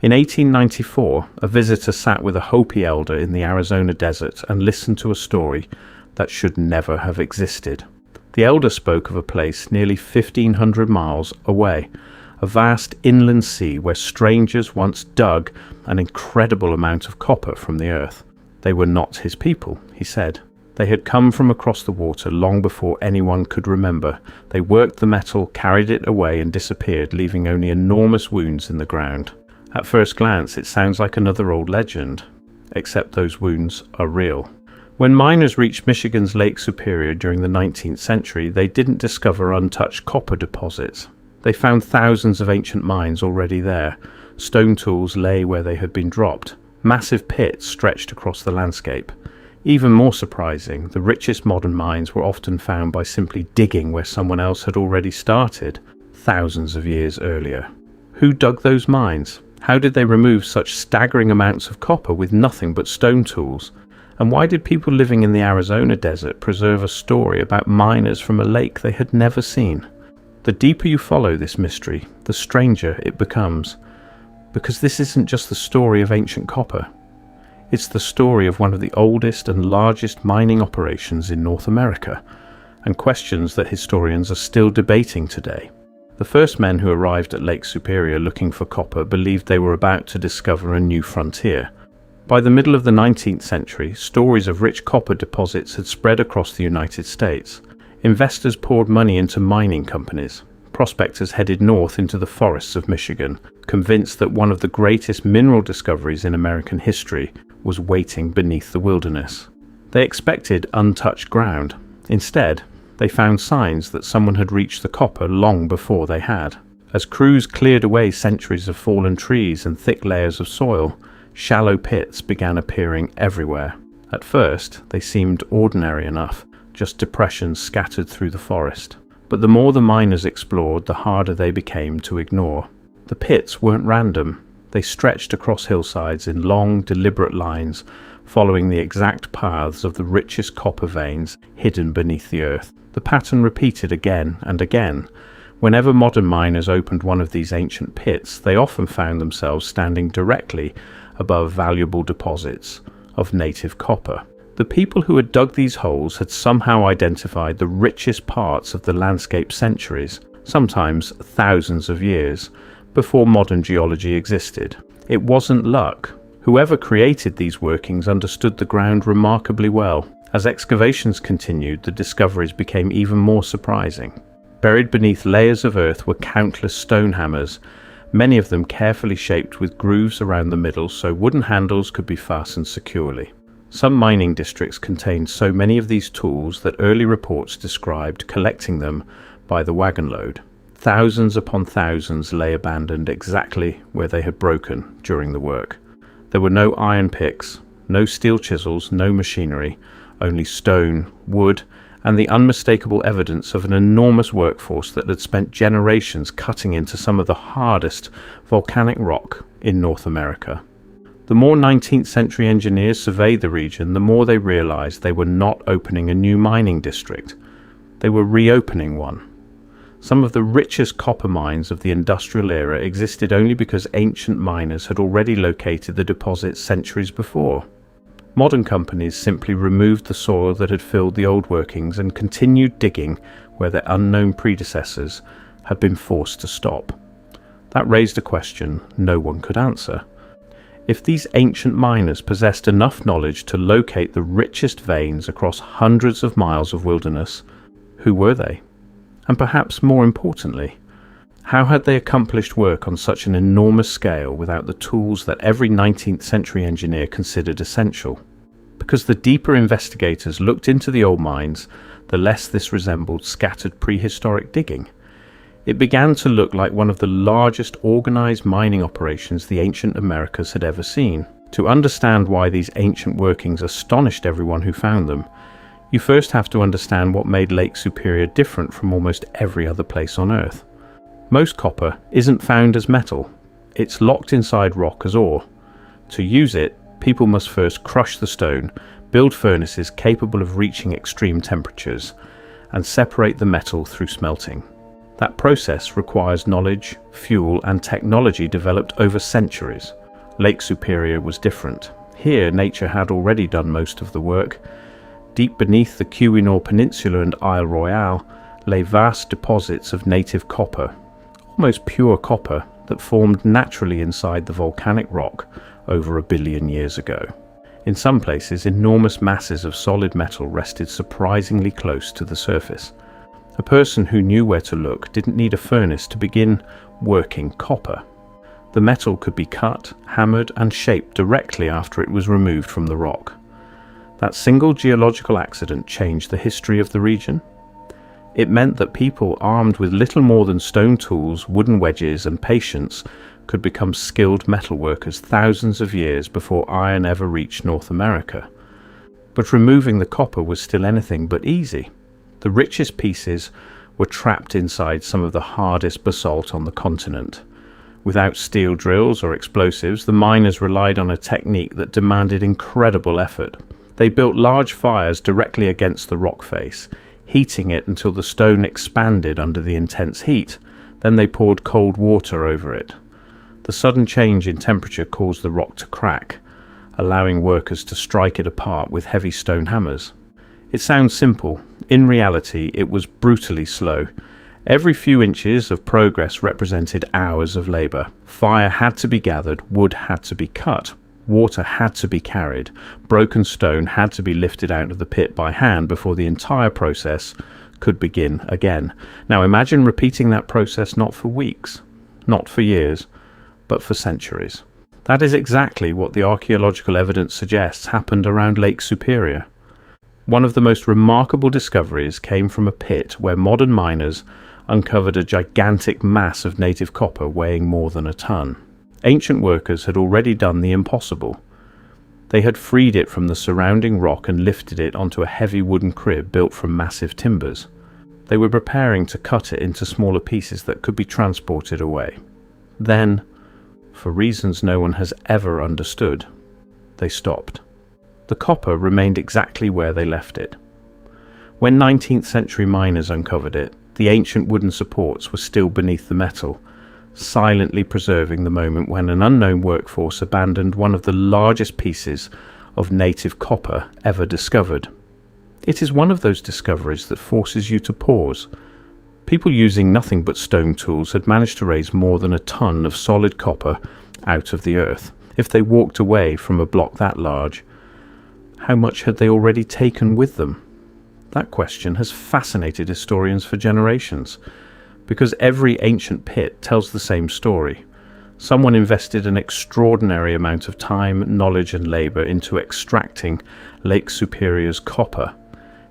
In 1894, a visitor sat with a Hopi elder in the Arizona desert and listened to a story that should never have existed. The elder spoke of a place nearly 1,500 miles away, a vast inland sea where strangers once dug an incredible amount of copper from the earth. They were not his people, he said. They had come from across the water long before anyone could remember. They worked the metal, carried it away and disappeared, leaving only enormous wounds in the ground. At first glance, it sounds like another old legend, except those wounds are real. When miners reached Michigan's Lake Superior during the 19th century, they didn't discover untouched copper deposits. They found thousands of ancient mines already there. Stone tools lay where they had been dropped. Massive pits stretched across the landscape. Even more surprising, the richest modern mines were often found by simply digging where someone else had already started, thousands of years earlier. Who dug those mines? How did they remove such staggering amounts of copper with nothing but stone tools? And why did people living in the Arizona desert preserve a story about miners from a lake they had never seen? The deeper you follow this mystery, the stranger it becomes. Because this isn't just the story of ancient copper. It's the story of one of the oldest and largest mining operations in North America, and questions that historians are still debating today. The first men who arrived at Lake Superior looking for copper believed they were about to discover a new frontier. By the middle of the 19th century, stories of rich copper deposits had spread across the United States. Investors poured money into mining companies. Prospectors headed north into the forests of Michigan, convinced that one of the greatest mineral discoveries in American history was waiting beneath the wilderness. They expected untouched ground. Instead, they found signs that someone had reached the copper long before they had. As crews cleared away centuries of fallen trees and thick layers of soil, shallow pits began appearing everywhere. At first, they seemed ordinary enough, just depressions scattered through the forest. But the more the miners explored, the harder they became to ignore. The pits weren't random. They stretched across hillsides in long, deliberate lines, following the exact paths of the richest copper veins hidden beneath the earth. The pattern repeated again and again. Whenever modern miners opened one of these ancient pits, they often found themselves standing directly above valuable deposits of native copper. The people who had dug these holes had somehow identified the richest parts of the landscape centuries, sometimes thousands of years, before modern geology existed. It wasn't luck. Whoever created these workings understood the ground remarkably well. As excavations continued, the discoveries became even more surprising. Buried beneath layers of earth were countless stone hammers, many of them carefully shaped with grooves around the middle so wooden handles could be fastened securely. Some mining districts contained so many of these tools that early reports described collecting them by the wagon load. Thousands upon thousands lay abandoned exactly where they had broken during the work. There were no iron picks, no steel chisels, no machinery, only stone, wood, and the unmistakable evidence of an enormous workforce that had spent generations cutting into some of the hardest volcanic rock in North America. The more 19th century engineers surveyed the region, the more they realized they were not opening a new mining district. They were reopening one. Some of the richest copper mines of the industrial era existed only because ancient miners had already located the deposits centuries before. Modern companies simply removed the soil that had filled the old workings and continued digging where their unknown predecessors had been forced to stop. That raised a question no one could answer. If these ancient miners possessed enough knowledge to locate the richest veins across hundreds of miles of wilderness, who were they? And perhaps more importantly, how had they accomplished work on such an enormous scale without the tools that every 19th century engineer considered essential? Because the deeper investigators looked into the old mines, the less this resembled scattered prehistoric digging. It began to look like one of the largest organized mining operations the ancient Americas had ever seen. To understand why these ancient workings astonished everyone who found them, you first have to understand what made Lake Superior different from almost every other place on Earth. Most copper isn't found as metal. It's locked inside rock as ore. To use it, people must first crush the stone, build furnaces capable of reaching extreme temperatures, and separate the metal through smelting. That process requires knowledge, fuel, and technology developed over centuries. Lake Superior was different. Here, nature had already done most of the work. Deep beneath the Keweenaw Peninsula and Royale lay vast deposits of native copper, almost pure copper, that formed naturally inside the volcanic rock over 1 billion years ago. In some places, enormous masses of solid metal rested surprisingly close to the surface. A person who knew where to look didn't need a furnace to begin working copper. The metal could be cut, hammered, and shaped directly after it was removed from the rock. That single geological accident changed the history of the region. It meant that people armed with little more than stone tools, wooden wedges, and patience could become skilled metalworkers thousands of years before iron ever reached North America. But removing the copper was still anything but easy. The richest pieces were trapped inside some of the hardest basalt on the continent. Without steel drills or explosives, the miners relied on a technique that demanded incredible effort. They built large fires directly against the rock face, heating it until the stone expanded under the intense heat. Then they poured cold water over it. The sudden change in temperature caused the rock to crack, allowing workers to strike it apart with heavy stone hammers. It sounds simple. In reality, it was brutally slow. Every few inches of progress represented hours of labour. Fire had to be gathered, wood had to be cut, water had to be carried, broken stone had to be lifted out of the pit by hand before the entire process could begin again. Now imagine repeating that process not for weeks, not for years, but for centuries. That is exactly what the archaeological evidence suggests happened around Lake Superior. One of the most remarkable discoveries came from a pit where modern miners uncovered a gigantic mass of native copper weighing more than a ton. Ancient workers had already done the impossible. They had freed it from the surrounding rock and lifted it onto a heavy wooden crib built from massive timbers. They were preparing to cut it into smaller pieces that could be transported away. Then, for reasons no one has ever understood, they stopped. The copper remained exactly where they left it. When 19th century miners uncovered it, the ancient wooden supports were still beneath the metal, silently preserving the moment when an unknown workforce abandoned one of the largest pieces of native copper ever discovered. It is one of those discoveries that forces you to pause. People using nothing but stone tools had managed to raise more than a ton of solid copper out of the earth. If they walked away from a block that large, how much had they already taken with them? That question has fascinated historians for generations, because every ancient pit tells the same story. Someone invested an extraordinary amount of time, knowledge, and labor into extracting Lake Superior's copper,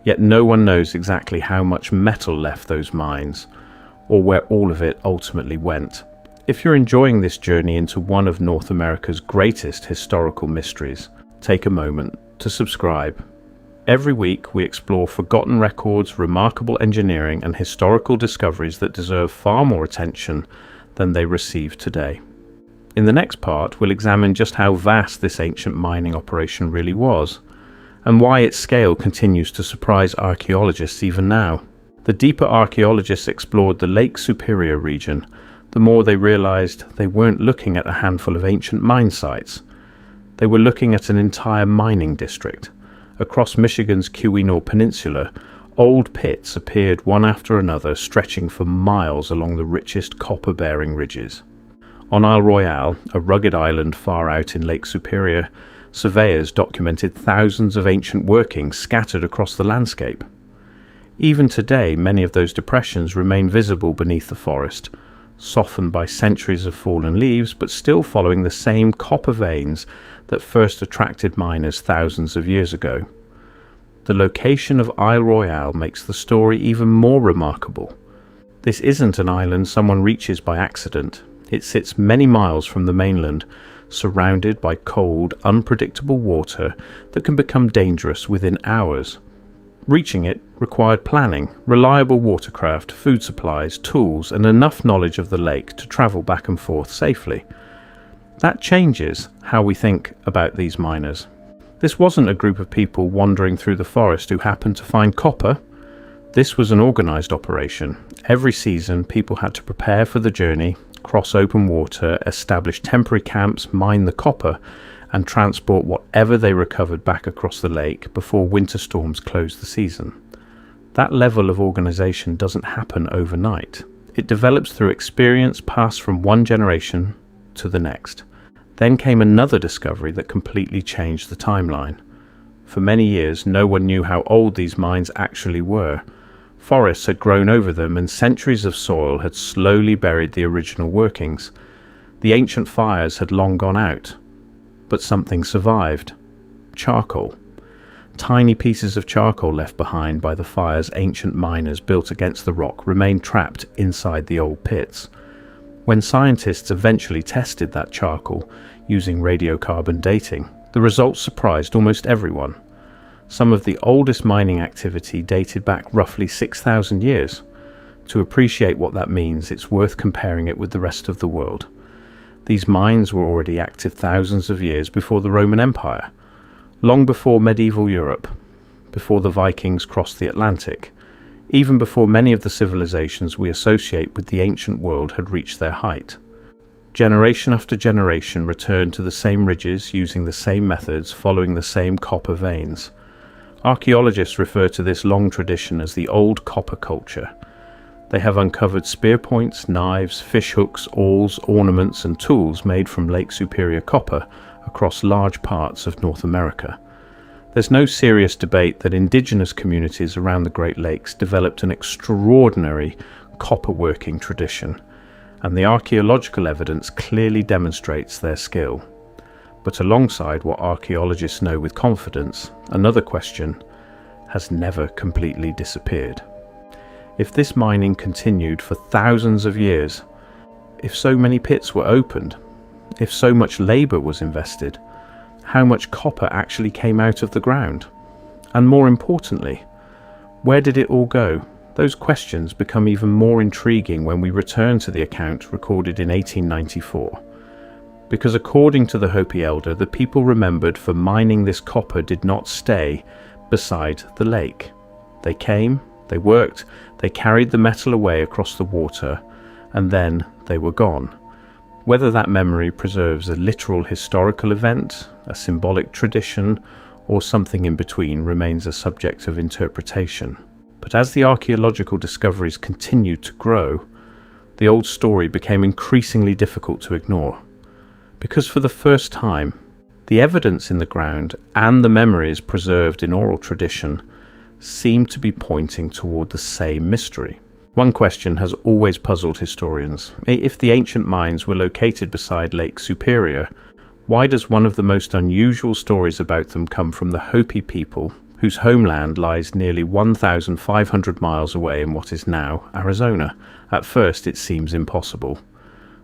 yet no one knows exactly how much metal left those mines, or where all of it ultimately went. If you're enjoying this journey into one of North America's greatest historical mysteries, take a moment to subscribe. Every week we explore forgotten records, remarkable engineering, and historical discoveries that deserve far more attention than they receive today. In the next part, we'll examine just how vast this ancient mining operation really was, and why its scale continues to surprise archaeologists even now. The deeper archaeologists explored the Lake Superior region, the more they realized they weren't looking at a handful of ancient mine sites. They were looking at an entire mining district. Across Michigan's Keweenaw Peninsula, old pits appeared one after another, stretching for miles along the richest copper-bearing ridges. On Royale, a rugged island far out in Lake Superior, surveyors documented thousands of ancient workings scattered across the landscape. Even today, many of those depressions remain visible beneath the forest, softened by centuries of fallen leaves, but still following the same copper veins that first attracted miners thousands of years ago. The location of Royale makes the story even more remarkable. This isn't an island someone reaches by accident. It sits many miles from the mainland, surrounded by cold, unpredictable water that can become dangerous within hours. Reaching it required planning, reliable watercraft, food supplies, tools, and enough knowledge of the lake to travel back and forth safely. That changes how we think about these miners. This wasn't a group of people wandering through the forest who happened to find copper. This was an organised operation. Every season, people had to prepare for the journey, cross open water, establish temporary camps, mine the copper, and transport whatever they recovered back across the lake before winter storms closed the season. That level of organisation doesn't happen overnight. It develops through experience passed from one generation to the next. Then came another discovery that completely changed the timeline. For many years, no one knew how old these mines actually were. Forests had grown over them, and centuries of soil had slowly buried the original workings. The ancient fires had long gone out. But something survived. Charcoal. Tiny pieces of charcoal left behind by the fires ancient miners built against the rock remained trapped inside the old pits. When scientists eventually tested that charcoal using radiocarbon dating, the results surprised almost everyone. Some of the oldest mining activity dated back roughly 6,000 years. To appreciate what that means, it's worth comparing it with the rest of the world. These mines were already active thousands of years before the Roman Empire, long before medieval Europe, before the Vikings crossed the Atlantic, even before many of the civilizations we associate with the ancient world had reached their height. Generation after generation returned to the same ridges using the same methods, following the same copper veins. Archaeologists refer to this long tradition as the old copper culture. They have uncovered spear points, knives, fish hooks, awls, ornaments and tools made from Lake Superior copper across large parts of North America. There's no serious debate that indigenous communities around the Great Lakes developed an extraordinary copper working tradition, and the archaeological evidence clearly demonstrates their skill. But alongside what archaeologists know with confidence, another question has never completely disappeared. If this mining continued for thousands of years, if so many pits were opened, if so much labour was invested, how much copper actually came out of the ground? And more importantly, where did it all go? Those questions become even more intriguing when we return to the account recorded in 1894. Because according to the Hopi elder, the people remembered for mining this copper did not stay beside the lake. They came, they worked, they carried the metal away across the water, and then they were gone. Whether that memory preserves a literal historical event, a symbolic tradition, or something in between remains a subject of interpretation. But as the archaeological discoveries continued to grow, the old story became increasingly difficult to ignore. Because for the first time, the evidence in the ground and the memories preserved in oral tradition seemed to be pointing toward the same mystery. One question has always puzzled historians. If the ancient mines were located beside Lake Superior, why does one of the most unusual stories about them come from the Hopi people, whose homeland lies nearly 1,500 miles away in what is now Arizona? At first it seems impossible.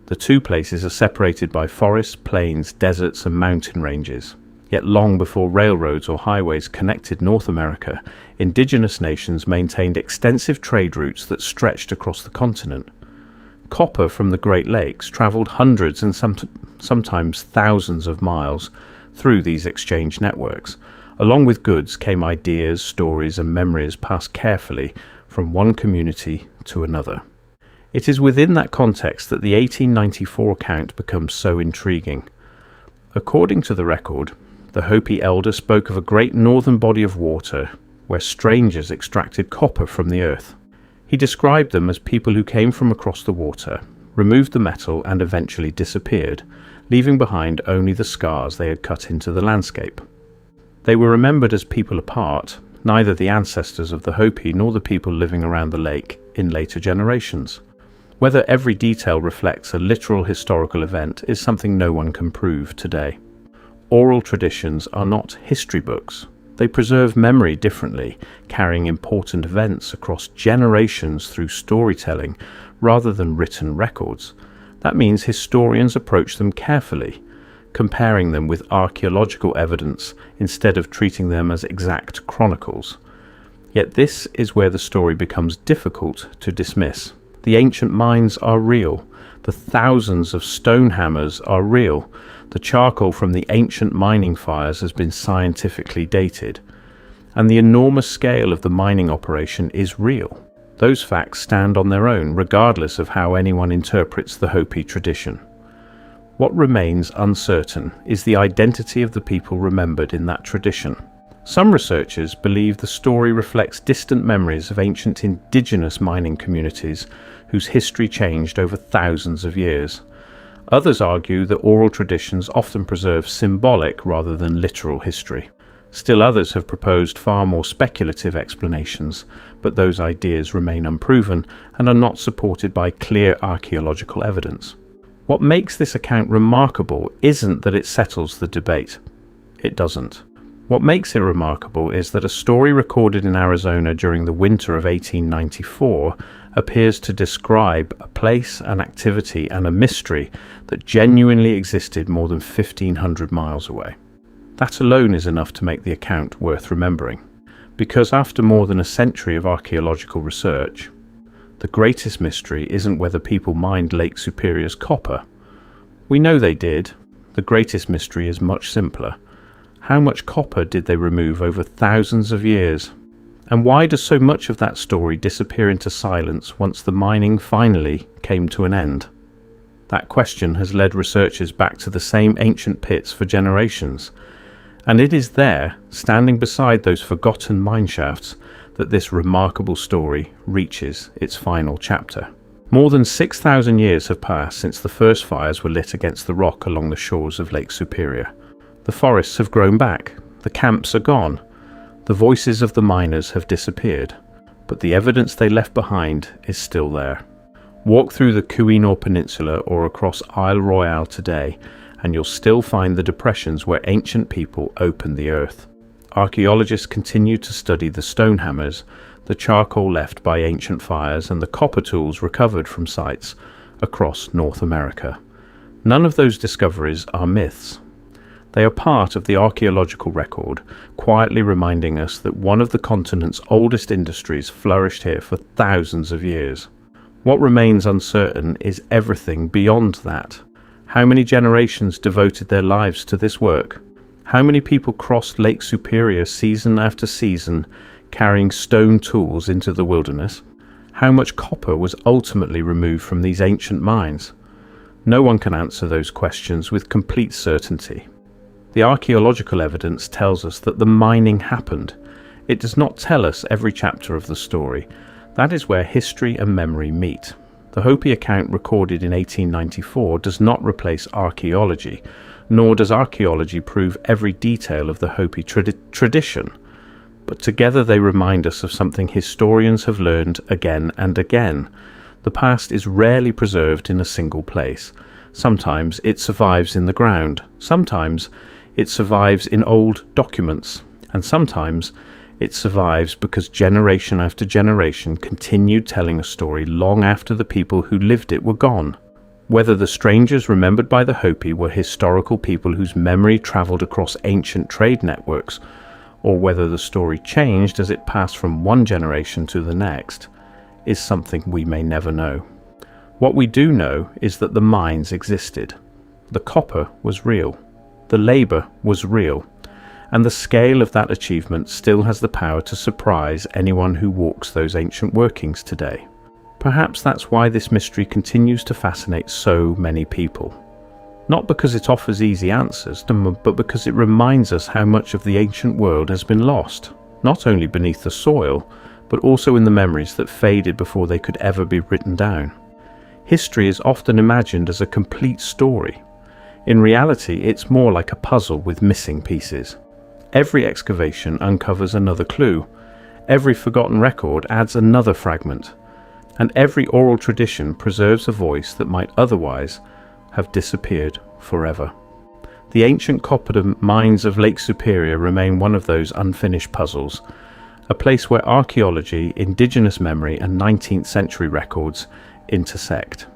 The two places are separated by forests, plains, deserts and mountain ranges. Yet long before railroads or highways connected North America, indigenous nations maintained extensive trade routes that stretched across the continent. Copper from the Great Lakes travelled hundreds and sometimes thousands of miles through these exchange networks. Along with goods came ideas, stories and memories passed carefully from one community to another. It is within that context that the 1894 account becomes so intriguing. According to the record, the Hopi elder spoke of a great northern body of water where strangers extracted copper from the earth. He described them as people who came from across the water, removed the metal and eventually disappeared, leaving behind only the scars they had cut into the landscape. They were remembered as people apart, neither the ancestors of the Hopi nor the people living around the lake in later generations. Whether every detail reflects a literal historical event is something no one can prove today. Oral traditions are not history books. They preserve memory differently, carrying important events across generations through storytelling rather than written records. That means historians approach them carefully, comparing them with archaeological evidence instead of treating them as exact chronicles. Yet this is where the story becomes difficult to dismiss. The ancient mines are real. The thousands of stone hammers are real. The charcoal from the ancient mining fires has been scientifically dated. and the enormous scale of the mining operation is real. Those facts stand on their own, regardless of how anyone interprets the Hopi tradition. What remains uncertain is the identity of the people remembered in that tradition. Some researchers believe the story reflects distant memories of ancient indigenous mining communities whose history changed over thousands of years. Others argue that oral traditions often preserve symbolic rather than literal history. Still others have proposed far more speculative explanations, but those ideas remain unproven and are not supported by clear archaeological evidence. What makes this account remarkable isn't that it settles the debate. It doesn't. What makes it remarkable is that a story recorded in Arizona during the winter of 1894 appears to describe a place, an activity, and a mystery that genuinely existed more than 1,500 miles away. That alone is enough to make the account worth remembering, because after more than a century of archaeological research, the greatest mystery isn't whether people mined Lake Superior's copper. We know they did. The greatest mystery is much simpler. How much copper did they remove over thousands of years? And why does so much of that story disappear into silence once the mining finally came to an end? That question has led researchers back to the same ancient pits for generations, and it is there, standing beside those forgotten mine shafts, that this remarkable story reaches its final chapter. More than 6,000 years have passed since the first fires were lit against the rock along the shores of Lake Superior. The forests have grown back, the camps are gone, the voices of the miners have disappeared, but the evidence they left behind is still there. Walk through the Keweenaw Peninsula or across Royale today, and you'll still find the depressions where ancient people opened the earth. Archaeologists continue to study the stone hammers, the charcoal left by ancient fires, and the copper tools recovered from sites across North America. None of those discoveries are myths. They are part of the archaeological record, quietly reminding us that one of the continent's oldest industries flourished here for thousands of years. What remains uncertain is everything beyond that. How many generations devoted their lives to this work? How many people crossed Lake Superior season after season, carrying stone tools into the wilderness? How much copper was ultimately removed from these ancient mines? No one can answer those questions with complete certainty. The archaeological evidence tells us that the mining happened. It does not tell us every chapter of the story. That is where history and memory meet. The Hopi account recorded in 1894 does not replace archaeology, nor does archaeology prove every detail of the Hopi tradition. But together they remind us of something historians have learned again and again. The past is rarely preserved in a single place. Sometimes it survives in the ground. Sometimes it survives in old documents, and sometimes it survives because generation after generation continued telling a story long after the people who lived it were gone. Whether the strangers remembered by the Hopi were historical people whose memory travelled across ancient trade networks, or whether the story changed as it passed from one generation to the next, is something we may never know. What we do know is that the mines existed. The copper was real. The labour was real, and the scale of that achievement still has the power to surprise anyone who walks those ancient workings today. Perhaps that's why this mystery continues to fascinate so many people. Not because it offers easy answers, but because it reminds us how much of the ancient world has been lost, not only beneath the soil, but also in the memories that faded before they could ever be written down. History is often imagined as a complete story. In reality, it's more like a puzzle with missing pieces. Every excavation uncovers another clue. Every forgotten record adds another fragment. And every oral tradition preserves a voice that might otherwise have disappeared forever. The ancient copper mines of Lake Superior remain one of those unfinished puzzles, a place where archaeology, indigenous memory, and 19th century records intersect,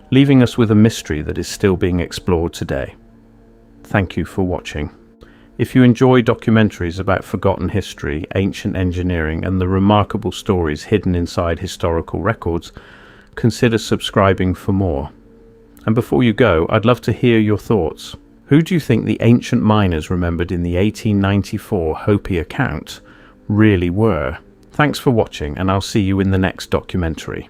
leaving us with a mystery that is still being explored today. Thank you for watching. If you enjoy documentaries about forgotten history, ancient engineering, and the remarkable stories hidden inside historical records, consider subscribing for more. And before you go, I'd love to hear your thoughts. Who do you think the ancient miners remembered in the 1894 Hopi account really were. Thanks for watching, and I'll see you in the next documentary.